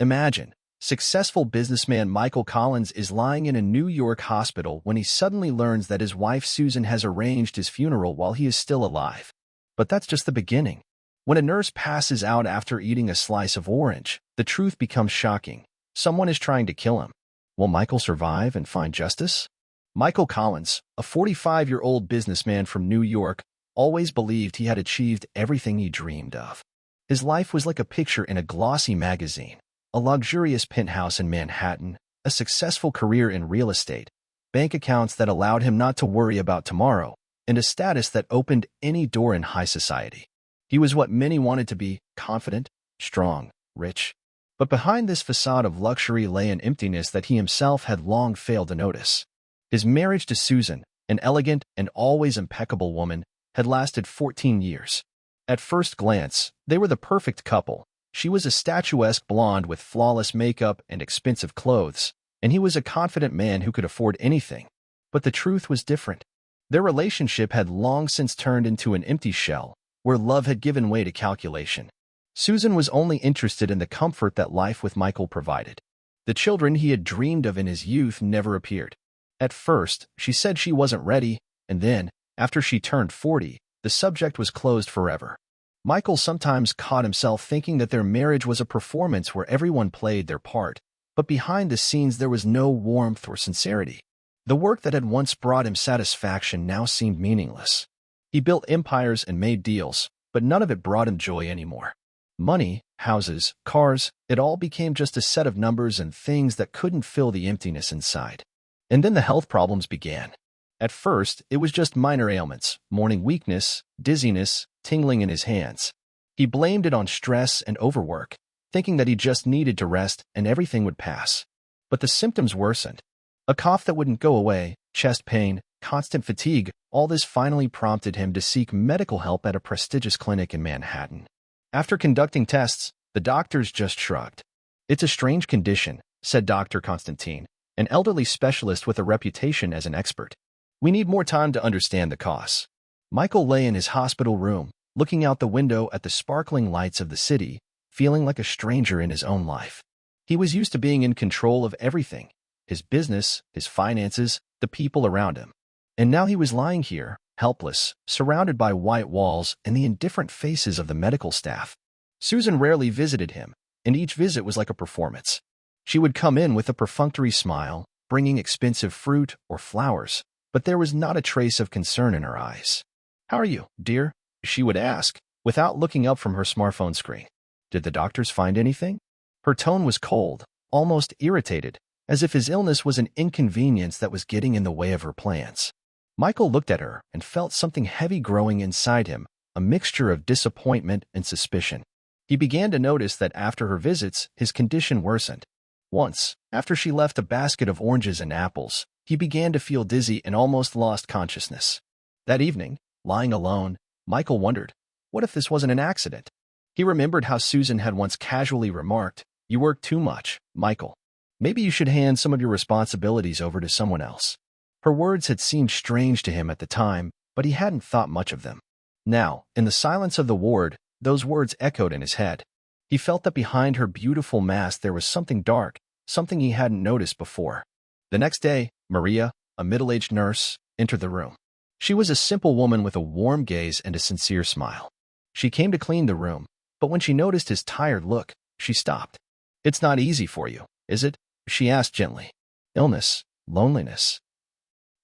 Imagine, successful businessman Michael Collins is lying in a New York hospital when he suddenly learns that his wife Susan has arranged his funeral while he is still alive. But that's just the beginning. When a nurse passes out after eating a slice of orange, the truth becomes shocking. Someone is trying to kill him. Will Michael survive and find justice? Michael Collins, a 45-year-old businessman from New York, always believed he had achieved everything he dreamed of. His life was like a picture in a glossy magazine, a luxurious penthouse in Manhattan, a successful career in real estate, bank accounts that allowed him not to worry about tomorrow, and a status that opened any door in high society. He was what many wanted to be: confident, strong, rich. But behind this facade of luxury lay an emptiness that he himself had long failed to notice. His marriage to Susan, an elegant and always impeccable woman, had lasted 14 years. At first glance, they were the perfect couple. She was a statuesque blonde with flawless makeup and expensive clothes, and he was a confident man who could afford anything. But the truth was different. Their relationship had long since turned into an empty shell, where love had given way to calculation. Susan was only interested in the comfort that life with Michael provided. The children he had dreamed of in his youth never appeared. At first, she said she wasn't ready, and then, after she turned 40, the subject was closed forever. Michael sometimes caught himself thinking that their marriage was a performance where everyone played their part, but behind the scenes there was no warmth or sincerity. The work that had once brought him satisfaction now seemed meaningless. He built empires and made deals, but none of it brought him joy anymore. Money, houses, cars, it all became just a set of numbers and things that couldn't fill the emptiness inside. And then the health problems began. At first, it was just minor ailments, morning weakness, dizziness, tingling in his hands. He blamed it on stress and overwork, thinking that he just needed to rest and everything would pass. But the symptoms worsened. A cough that wouldn't go away, chest pain, constant fatigue, all this finally prompted him to seek medical help at a prestigious clinic in Manhattan. After conducting tests, the doctors just shrugged. "It's a strange condition," said Dr. Constantine, an elderly specialist with a reputation as an expert. "We need more time to understand the cause." Michael lay in his hospital room, looking out the window at the sparkling lights of the city, feeling like a stranger in his own life. He was used to being in control of everything: his business, his finances, the people around him. And now he was lying here, helpless, surrounded by white walls and the indifferent faces of the medical staff. Susan rarely visited him, and each visit was like a performance. She would come in with a perfunctory smile, bringing expensive fruit or flowers, but there was not a trace of concern in her eyes. "How are you, dear?" she would ask, without looking up from her smartphone screen. "Did the doctors find anything?" Her tone was cold, almost irritated, as if his illness was an inconvenience that was getting in the way of her plans. Michael looked at her and felt something heavy growing inside him, a mixture of disappointment and suspicion. He began to notice that after her visits, his condition worsened. Once, after she left a basket of oranges and apples, he began to feel dizzy and almost lost consciousness. That evening, lying alone, Michael wondered, what if this wasn't an accident? He remembered how Susan had once casually remarked, "You work too much, Michael. Maybe you should hand some of your responsibilities over to someone else." Her words had seemed strange to him at the time, but he hadn't thought much of them. Now, in the silence of the ward, those words echoed in his head. He felt that behind her beautiful mask there was something dark, something he hadn't noticed before. The next day, Maria, a middle-aged nurse, entered the room. She was a simple woman with a warm gaze and a sincere smile. She came to clean the room, but when she noticed his tired look, she stopped. "It's not easy for you, is it?" she asked gently. "Illness, loneliness.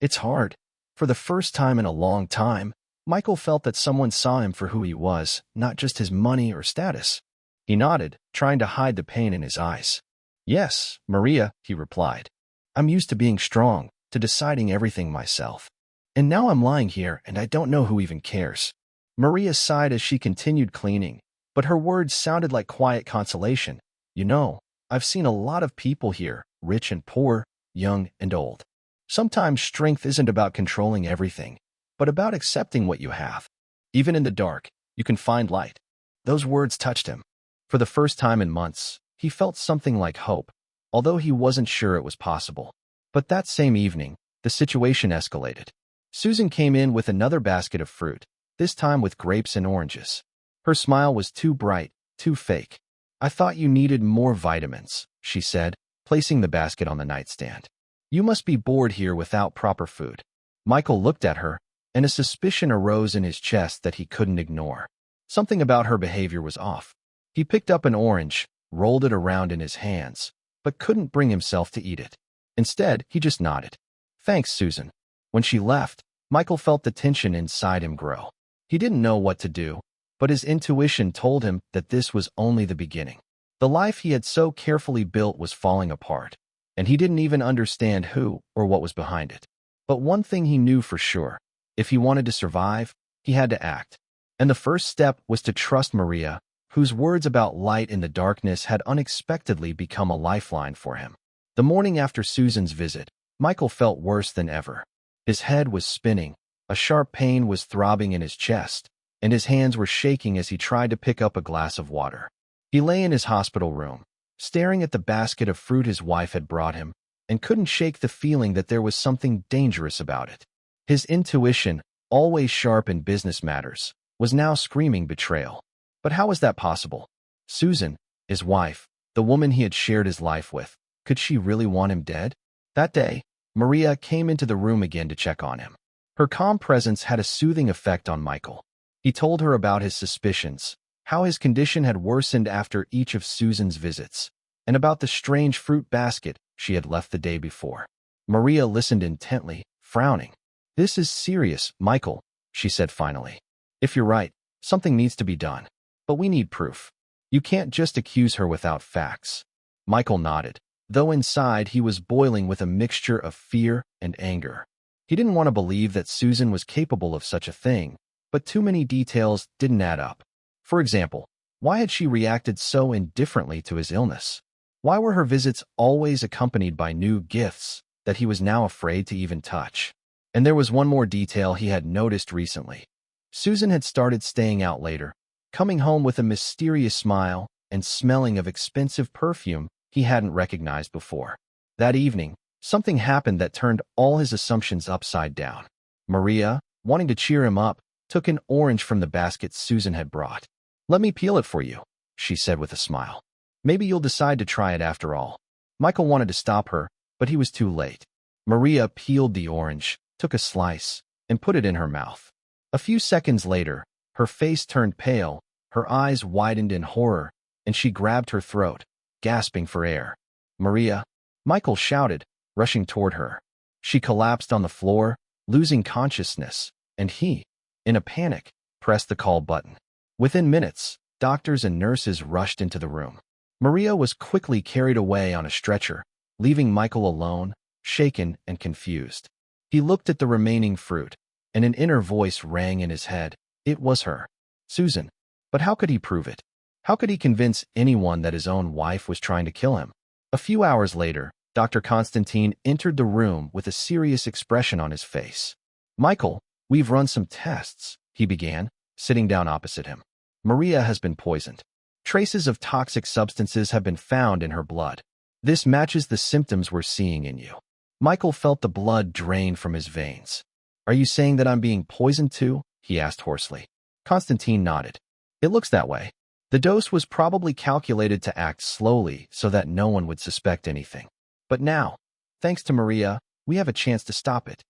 It's hard." For the first time in a long time, Michael felt that someone saw him for who he was, not just his money or status. He nodded, trying to hide the pain in his eyes. "Yes, Maria," he replied. "I'm used to being strong, to deciding everything myself. And now I'm lying here and I don't know who even cares." Maria sighed as she continued cleaning, but her words sounded like quiet consolation. "You know, I've seen a lot of people here, rich and poor, young and old. Sometimes strength isn't about controlling everything, but about accepting what you have. Even in the dark, you can find light." Those words touched him. For the first time in months, he felt something like hope, although he wasn't sure it was possible. But that same evening, the situation escalated. Susan came in with another basket of fruit, this time with grapes and oranges. Her smile was too bright, too fake. I thought you needed more vitamins, she said, placing the basket on the nightstand. You must be bored here without proper food. Michael looked at her, and a suspicion arose in his chest that he couldn't ignore. Something about her behavior was off. He picked up an orange, rolled it around in his hands, but couldn't bring himself to eat it. Instead, he just nodded. Thanks, Susan. When she left, Michael felt the tension inside him grow. He didn't know what to do, but his intuition told him that this was only the beginning. The life he had so carefully built was falling apart, and he didn't even understand who or what was behind it. But one thing he knew for sure: if he wanted to survive, he had to act. And the first step was to trust Maria, whose words about light in the darkness had unexpectedly become a lifeline for him. The morning after Susan's visit, Michael felt worse than ever. His head was spinning, a sharp pain was throbbing in his chest, and his hands were shaking as he tried to pick up a glass of water. He lay in his hospital room, staring at the basket of fruit his wife had brought him, and couldn't shake the feeling that there was something dangerous about it. His intuition, always sharp in business matters, was now screaming betrayal. But how was that possible? Susan, his wife, the woman he had shared his life with, could she really want him dead? That day, Maria came into the room again to check on him. Her calm presence had a soothing effect on Michael. He told her about his suspicions, how his condition had worsened after each of Susan's visits, and about the strange fruit basket she had left the day before. Maria listened intently, frowning. This is serious, Michael, she said finally. If you're right, something needs to be done. But we need proof. You can't just accuse her without facts. Michael nodded, though inside he was boiling with a mixture of fear and anger. He didn't want to believe that Susan was capable of such a thing, but too many details didn't add up. For example, why had she reacted so indifferently to his illness? Why were her visits always accompanied by new gifts that he was now afraid to even touch? And there was one more detail he had noticed recently. Susan had started staying out later, coming home with a mysterious smile and smelling of expensive perfume he hadn't recognized before. That evening, something happened that turned all his assumptions upside down. Maria, wanting to cheer him up, took an orange from the basket Susan had brought. Let me peel it for you, she said with a smile. Maybe you'll decide to try it after all. Michael wanted to stop her, but he was too late. Maria peeled the orange, took a slice, and put it in her mouth. A few seconds later, her face turned pale, her eyes widened in horror, and she grabbed her throat, gasping for air. Maria, Michael shouted, rushing toward her. She collapsed on the floor, losing consciousness, and he, in a panic, pressed the call button. Within minutes, doctors and nurses rushed into the room. Maria was quickly carried away on a stretcher, leaving Michael alone, shaken and confused. He looked at the remaining fruit, and an inner voice rang in his head. It was her, Susan. But how could he prove it? How could he convince anyone that his own wife was trying to kill him? A few hours later, Dr. Constantine entered the room with a serious expression on his face. Michael, we've run some tests, he began, sitting down opposite him. Maria has been poisoned. Traces of toxic substances have been found in her blood. This matches the symptoms we're seeing in you. Michael felt the blood drain from his veins. Are you saying that I'm being poisoned too? He asked hoarsely. Constantine nodded. It looks that way. The dose was probably calculated to act slowly so that no one would suspect anything. But now, thanks to Maria, we have a chance to stop it.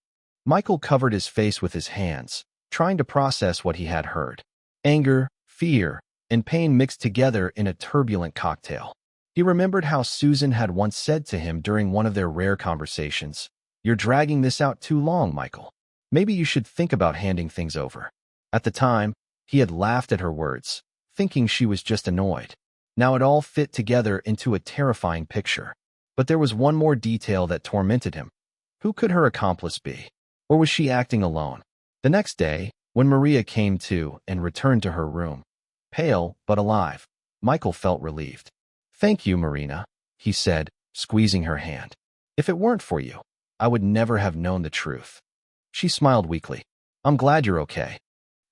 Michael covered his face with his hands, trying to process what he had heard. Anger, fear, and pain mixed together in a turbulent cocktail. He remembered how Susan had once said to him during one of their rare conversations, "You're dragging this out too long, Michael. Maybe you should think about handing things over." At the time, he had laughed at her words, thinking she was just annoyed. Now it all fit together into a terrifying picture. But there was one more detail that tormented him. Who could her accomplice be? Or was she acting alone? The next day, when Maria came to and returned to her room, pale but alive, Michael felt relieved. "Thank you, Marina," he said, squeezing her hand. "If it weren't for you, I would never have known the truth." She smiled weakly. "I'm glad you're okay.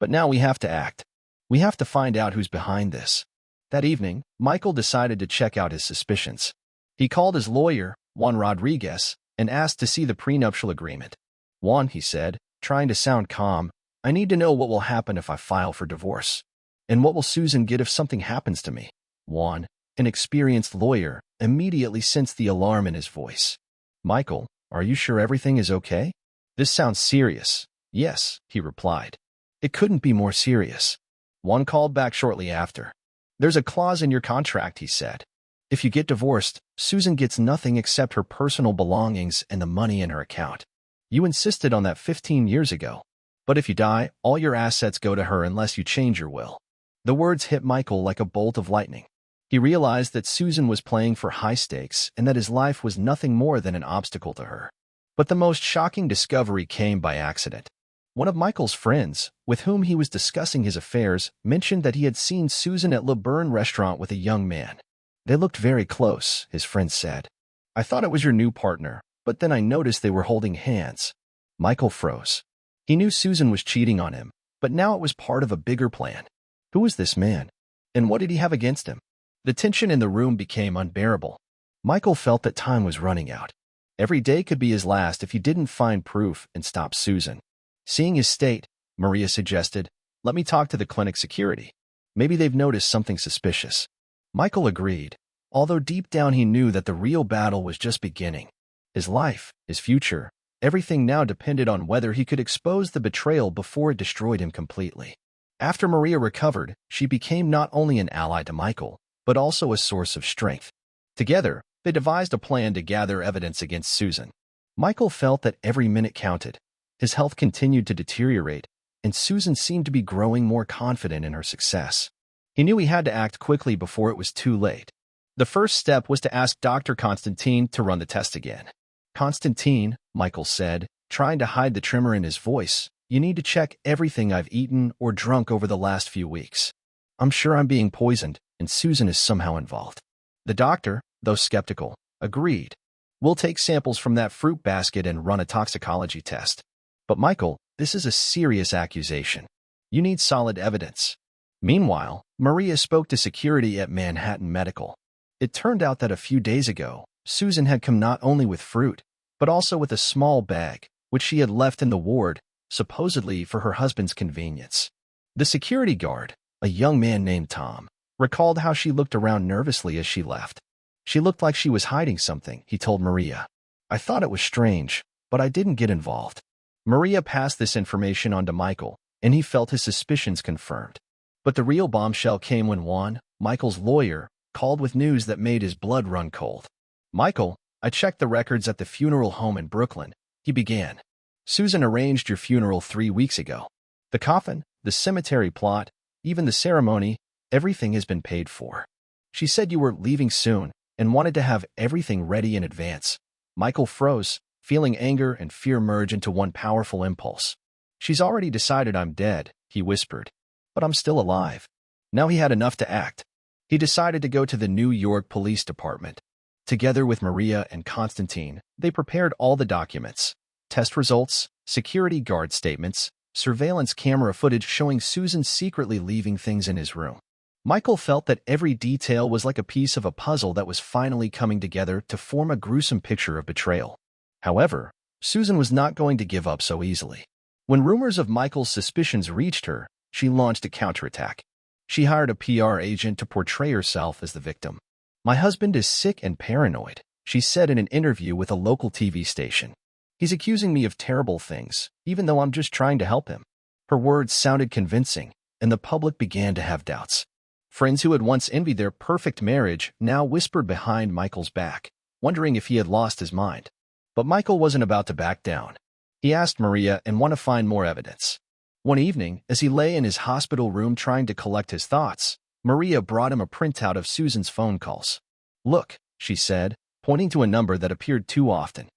But now we have to act. We have to find out who's behind this." That evening, Michael decided to check out his suspicions. He called his lawyer, Juan Rodriguez, and asked to see the prenuptial agreement. "Juan," he said, trying to sound calm, "I need to know what will happen if I file for divorce. And what will Susan get if something happens to me?" "Juan, An experienced lawyer immediately sensed the alarm in his voice. "Michael, are you sure everything is okay? This sounds serious." "Yes," he replied. "It couldn't be more serious." Juan called back shortly after. "There's a clause in your contract," he said. "If you get divorced, Susan gets nothing except her personal belongings and the money in her account. You insisted on that 15 years ago. But if you die, all your assets go to her unless you change your will." The words hit Michael like a bolt of lightning. He realized that Susan was playing for high stakes and that his life was nothing more than an obstacle to her. But the most shocking discovery came by accident. One of Michael's friends, with whom he was discussing his affairs, mentioned that he had seen Susan at Le Bern restaurant with a young man. "They looked very close," his friend said. "I thought it was your new partner, but then I noticed they were holding hands." Michael froze. He knew Susan was cheating on him, but now it was part of a bigger plan. Who was this man? And what did he have against him? The tension in the room became unbearable. Michael felt that time was running out. Every day could be his last if he didn't find proof and stop Susan. Seeing his state, Maria suggested, "Let me talk to the clinic security. Maybe they've noticed something suspicious." Michael agreed, although deep down he knew that the real battle was just beginning. His life, his future, everything now depended on whether he could expose the betrayal before it destroyed him completely. After Maria recovered, she became not only an ally to Michael, but also a source of strength. Together, they devised a plan to gather evidence against Susan. Michael felt that every minute counted. His health continued to deteriorate, and Susan seemed to be growing more confident in her success. He knew he had to act quickly before it was too late. The first step was to ask Dr. Constantine to run the test again. "Constantine," Michael said, trying to hide the tremor in his voice, "you need to check everything I've eaten or drunk over the last few weeks. I'm sure I'm being poisoned, and Susan is somehow involved." The doctor, though skeptical, agreed. "We'll take samples from that fruit basket and run a toxicology test." "But Michael, this is a serious accusation. You need solid evidence." Meanwhile, Maria spoke to security at Manhattan Medical. It turned out that a few days ago, Susan had come not only with fruit, but also with a small bag, which she had left in the ward, supposedly for her husband's convenience. The security guard, a young man named Tom, recalled how she looked around nervously as she left. "She looked like she was hiding something," he told Maria. "I thought it was strange, but I didn't get involved." Maria passed this information on to Michael, and he felt his suspicions confirmed. But the real bombshell came when Juan, Michael's lawyer, called with news that made his blood run cold. "Michael, I checked the records at the funeral home in Brooklyn," he began. "Susan arranged your funeral 3 weeks ago. The coffin, the cemetery plot, even the ceremony, everything has been paid for. She said you were leaving soon and wanted to have everything ready in advance." Michael froze, feeling anger and fear merge into one powerful impulse. "She's already decided I'm dead," he whispered. "But I'm still alive." Now he had enough to act. He decided to go to the New York Police Department. Together with Maria and Constantine, they prepared all the documents: test results, security guard statements, surveillance camera footage showing Susan secretly leaving things in his room. Michael felt that every detail was like a piece of a puzzle that was finally coming together to form a gruesome picture of betrayal. However, Susan was not going to give up so easily. When rumors of Michael's suspicions reached her, she launched a counterattack. She hired a PR agent to portray herself as the victim. "My husband is sick and paranoid," she said in an interview with a local TV station. "He's accusing me of terrible things, even though I'm just trying to help him." Her words sounded convincing, and the public began to have doubts. Friends who had once envied their perfect marriage now whispered behind Michael's back, wondering if he had lost his mind. But Michael wasn't about to back down. He asked Maria and wanted to find more evidence. One evening, as he lay in his hospital room trying to collect his thoughts, Maria brought him a printout of Susan's phone calls. "Look," she said, pointing to a number that appeared too often.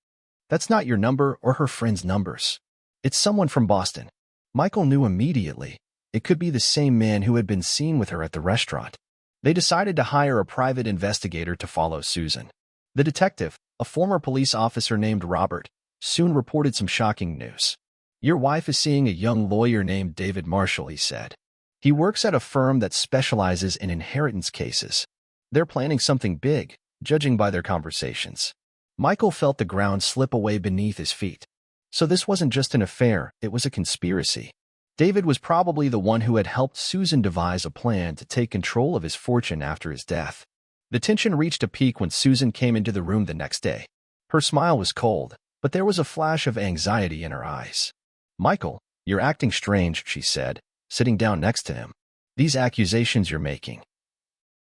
"That's not your number or her friend's numbers. It's someone from Boston." Michael knew immediately. It could be the same man who had been seen with her at the restaurant. They decided to hire a private investigator to follow Susan. The detective, a former police officer named Robert, soon reported some shocking news. "Your wife is seeing a young lawyer named David Marshall," he said. "He works at a firm that specializes in inheritance cases. They're planning something big, judging by their conversations." Michael felt the ground slip away beneath his feet. So this wasn't just an affair, it was a conspiracy. David was probably the one who had helped Susan devise a plan to take control of his fortune after his death. The tension reached a peak when Susan came into the room the next day. Her smile was cold, but there was a flash of anxiety in her eyes. "Michael, you're acting strange," she said, sitting down next to him. "These accusations you're making.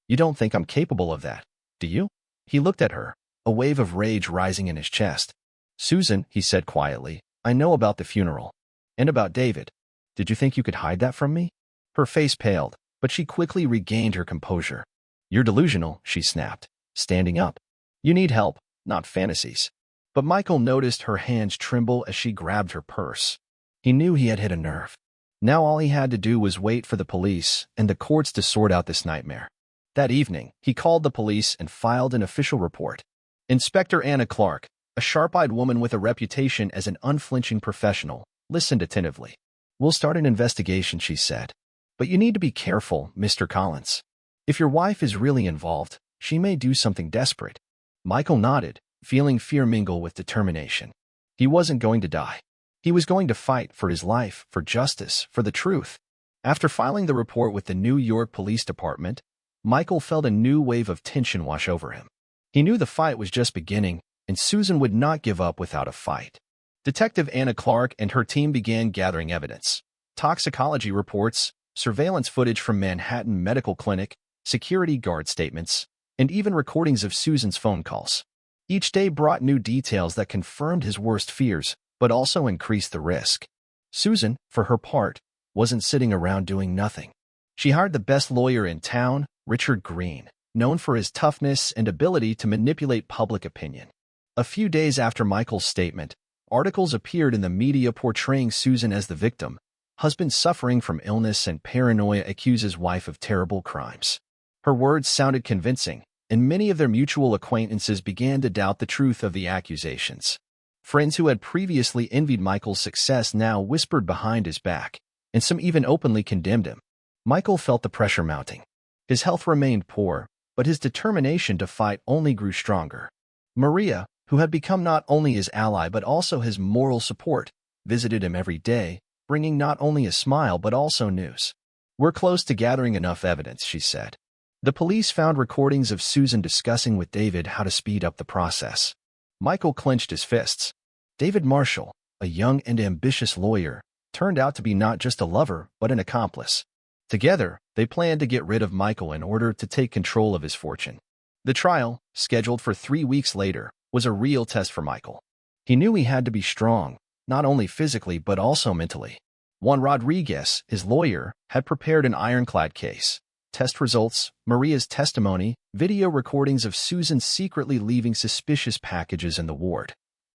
You don't think I'm capable of that, do you?" He looked at her, a wave of rage rising in his chest. "Susan," he said quietly, "I know about the funeral. And about David. Did you think you could hide that from me?" Her face paled, but she quickly regained her composure. "You're delusional," she snapped, standing up. "You need help, not fantasies." But Michael noticed her hands tremble as she grabbed her purse. He knew he had hit a nerve. Now all he had to do was wait for the police and the courts to sort out this nightmare. That evening, he called the police and filed an official report. Inspector Anna Clark, a sharp-eyed woman with a reputation as an unflinching professional, listened attentively. "We'll start an investigation," she said. "But you need to be careful, Mr. Collins. If your wife is really involved, she may do something desperate." Michael nodded, feeling fear mingle with determination. He wasn't going to die. He was going to fight for his life, for justice, for the truth. After filing the report with the New York Police Department, Michael felt a new wave of tension wash over him. He knew the fight was just beginning, and Susan would not give up without a fight. Detective Anna Clark and her team began gathering evidence. Toxicology reports, surveillance footage from Manhattan Medical Clinic, security guard statements, and even recordings of Susan's phone calls. Each day brought new details that confirmed his worst fears, but also increased the risk. Susan, for her part, wasn't sitting around doing nothing. She hired the best lawyer in town, Richard Green, known for his toughness and ability to manipulate public opinion. A few days after Michael's statement, articles appeared in the media portraying Susan as the victim. Husband suffering from illness and paranoia accuses wife of terrible crimes. Her words sounded convincing, and many of their mutual acquaintances began to doubt the truth of the accusations. Friends who had previously envied Michael's success now whispered behind his back, and some even openly condemned him. Michael felt the pressure mounting. His health remained poor, but his determination to fight only grew stronger. Maria, who had become not only his ally but also his moral support, visited him every day, bringing not only a smile but also news. "We're close to gathering enough evidence," she said. The police found recordings of Susan discussing with David how to speed up the process. Michael clenched his fists. David Marshall, a young and ambitious lawyer, turned out to be not just a lover but an accomplice. Together, they planned to get rid of Michael in order to take control of his fortune. The trial, scheduled for 3 weeks later, was a real test for Michael. He knew he had to be strong, not only physically but also mentally. Juan Rodriguez, his lawyer, had prepared an ironclad case. Test results, Maria's testimony, video recordings of Susan secretly leaving suspicious packages in the ward,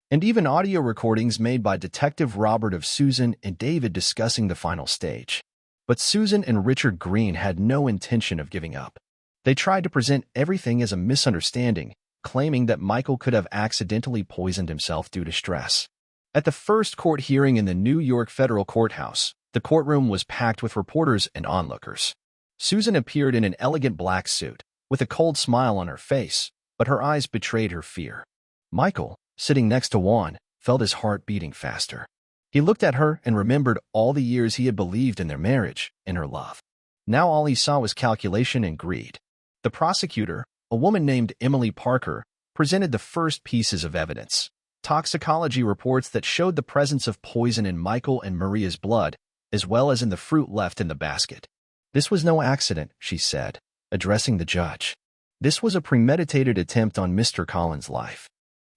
and even audio recordings made by Detective Robert of Susan and David discussing the final stage. But Susan and Richard Green had no intention of giving up. They tried to present everything as a misunderstanding, claiming that Michael could have accidentally poisoned himself due to stress. At the first court hearing in the New York Federal Courthouse, the courtroom was packed with reporters and onlookers. Susan appeared in an elegant black suit, with a cold smile on her face, but her eyes betrayed her fear. Michael, sitting next to Juan, felt his heart beating faster. He looked at her and remembered all the years he had believed in their marriage, in her love. Now all he saw was calculation and greed. The prosecutor, a woman named Emily Parker, presented the first pieces of evidence. Toxicology reports that showed the presence of poison in Michael and Maria's blood, as well as in the fruit left in the basket. "This was no accident," she said, addressing the judge. "This was a premeditated attempt on Mr. Collins' life."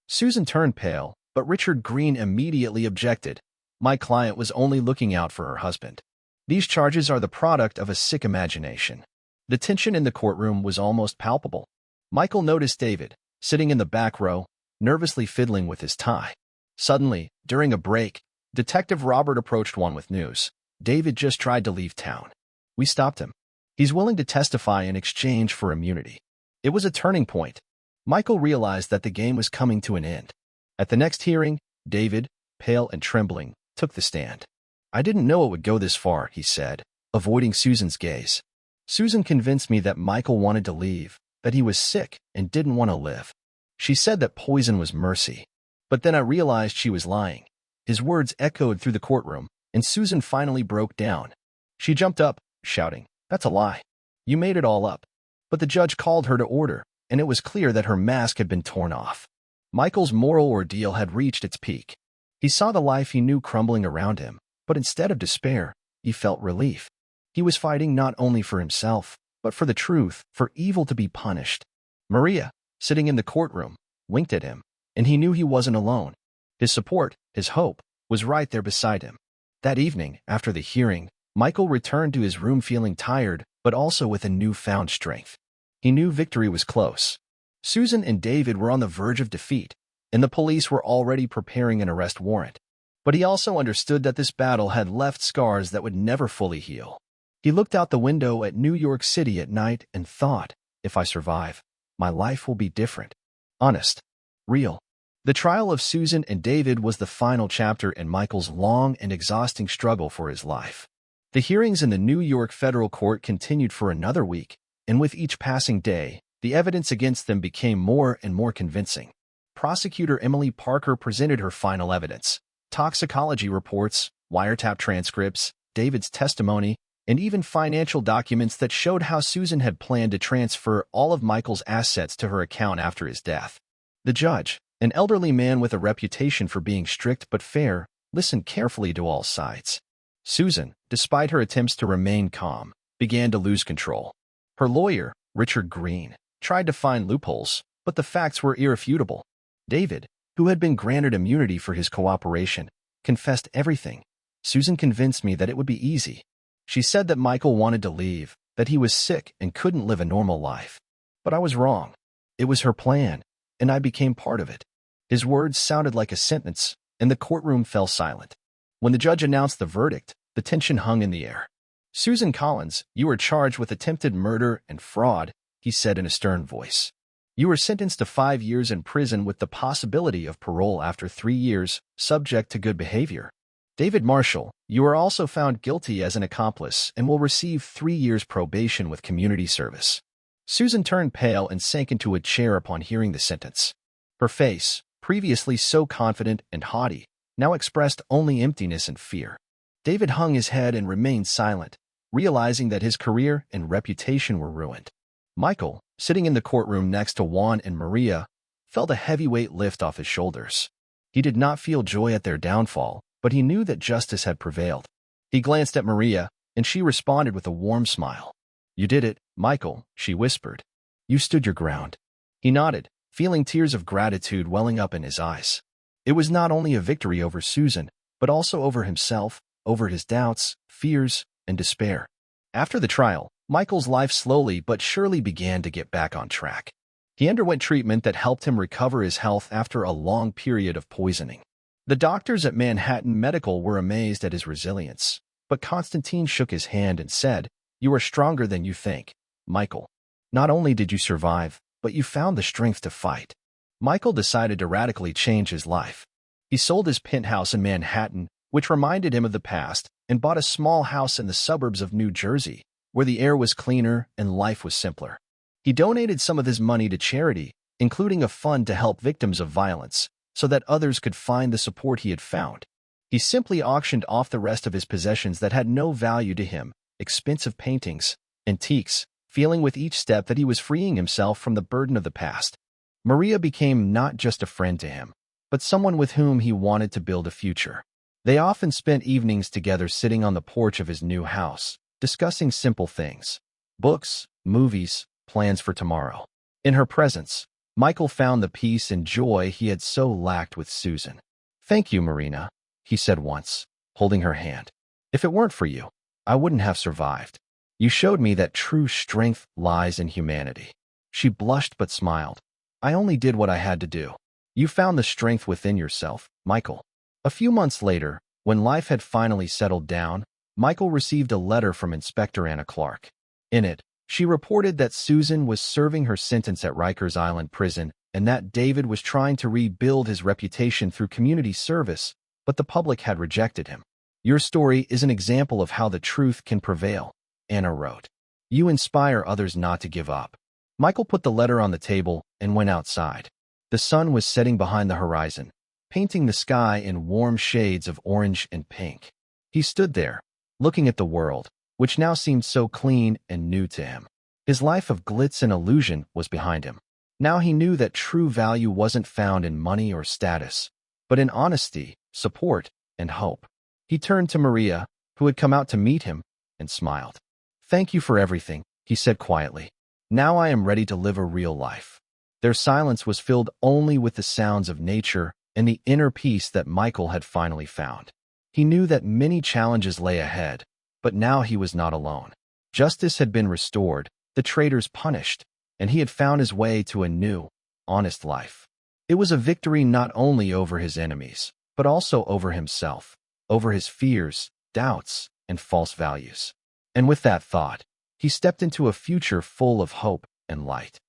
Susan turned pale, but Richard Green immediately objected. "My client was only looking out for her husband. These charges are the product of a sick imagination." The tension in the courtroom was almost palpable. Michael noticed David, sitting in the back row, nervously fiddling with his tie. Suddenly, during a break, Detective Robert approached Juan with news. "David just tried to leave town. We stopped him. He's willing to testify in exchange for immunity." It was a turning point. Michael realized that the game was coming to an end. At the next hearing, David, pale and trembling, took the stand. "I didn't know it would go this far," he said, avoiding Susan's gaze. "Susan convinced me that Michael wanted to leave, that he was sick and didn't want to live. She said that poison was mercy. But then I realized she was lying." His words echoed through the courtroom, and Susan finally broke down. She jumped up, shouting, "That's a lie. You made it all up." But the judge called her to order. and it was clear that her mask had been torn off. Michael's moral ordeal had reached its peak. He saw the life he knew crumbling around him, but instead of despair, he felt relief. He was fighting not only for himself, but for the truth, for evil to be punished. Maria, sitting in the courtroom, winked at him, and he knew he wasn't alone. His support, his hope, was right there beside him. That evening, after the hearing, Michael returned to his room feeling tired, but also with a newfound strength. He knew victory was close. Susan and David were on the verge of defeat, and the police were already preparing an arrest warrant. But he also understood that this battle had left scars that would never fully heal. He looked out the window at New York City at night and thought, if I survive, my life will be different. Honest. Real. The trial of Susan and David was the final chapter in Michael's long and exhausting struggle for his life. The hearings in the New York federal court continued for another week, and with each passing day, the evidence against them became more and more convincing. Prosecutor Emily Parker presented her final evidence: toxicology reports, wiretap transcripts, David's testimony, and even financial documents that showed how Susan had planned to transfer all of Michael's assets to her account after his death. The judge, an elderly man with a reputation for being strict but fair, listened carefully to all sides. Susan, despite her attempts to remain calm, began to lose control. Her lawyer, Richard Green, tried to find loopholes, but the facts were irrefutable. David, who had been granted immunity for his cooperation, confessed everything. Susan convinced me that it would be easy. She said that Michael wanted to leave, that he was sick and couldn't live a normal life. But I was wrong. It was her plan, and I became part of it. His words sounded like a sentence, and the courtroom fell silent. When the judge announced the verdict, the tension hung in the air. Susan Collins, you are charged with attempted murder and fraud, he said in a stern voice. You were sentenced to 5 years in prison with the possibility of parole after 3 years, subject to good behavior. David Marshall, you are also found guilty as an accomplice and will receive 3 years probation with community service. Susan turned pale and sank into a chair upon hearing the sentence. Her face, previously so confident and haughty, now expressed only emptiness and fear. David hung his head and remained silent, realizing that his career and reputation were ruined. Michael, sitting in the courtroom next to Juan and Maria, felt a heavy weight lift off his shoulders. He did not feel joy at their downfall, but he knew that justice had prevailed. He glanced at Maria, and she responded with a warm smile. You did it, Michael, she whispered. You stood your ground. He nodded, feeling tears of gratitude welling up in his eyes. It was not only a victory over Susan, but also over himself, over his doubts, fears, and despair. After the trial, Michael's life slowly but surely began to get back on track. He underwent treatment that helped him recover his health after a long period of poisoning. The doctors at Manhattan Medical were amazed at his resilience, but Constantine shook his hand and said, You are stronger than you think, Michael. Not only did you survive, but you found the strength to fight. Michael decided to radically change his life. He sold his penthouse in Manhattan, which reminded him of the past, and bought a small house in the suburbs of New Jersey, where the air was cleaner and life was simpler. He donated some of his money to charity, including a fund to help victims of violence, so that others could find the support he had found. He simply auctioned off the rest of his possessions that had no value to him, expensive paintings, antiques, feeling with each step that he was freeing himself from the burden of the past. Maria became not just a friend to him, but someone with whom he wanted to build a future. They often spent evenings together sitting on the porch of his new house, discussing simple things: books, movies, plans for tomorrow. In her presence, Michael found the peace and joy he had so lacked with Susan. Thank you, Marina, he said once, holding her hand. If it weren't for you, I wouldn't have survived. You showed me that true strength lies in humanity. She blushed but smiled. I only did what I had to do. You found the strength within yourself, Michael. A few months later, when life had finally settled down, Michael received a letter from Inspector Anna Clark. In it, she reported that Susan was serving her sentence at Rikers Island Prison and that David was trying to rebuild his reputation through community service, but the public had rejected him. Your story is an example of how the truth can prevail, Anna wrote. You inspire others not to give up. Michael put the letter on the table and went outside. The sun was setting behind the horizon, painting the sky in warm shades of orange and pink. He stood there, looking at the world, which now seemed so clean and new to him. His life of glitz and illusion was behind him. Now he knew that true value wasn't found in money or status, but in honesty, support, and hope. He turned to Maria, who had come out to meet him, and smiled. "Thank you for everything," he said quietly. "Now I am ready to live a real life." Their silence was filled only with the sounds of nature and the inner peace that Michael had finally found. He knew that many challenges lay ahead, but now he was not alone. Justice had been restored, the traitors punished, and he had found his way to a new, honest life. It was a victory not only over his enemies, but also over himself, over his fears, doubts, and false values. And with that thought, he stepped into a future full of hope and light.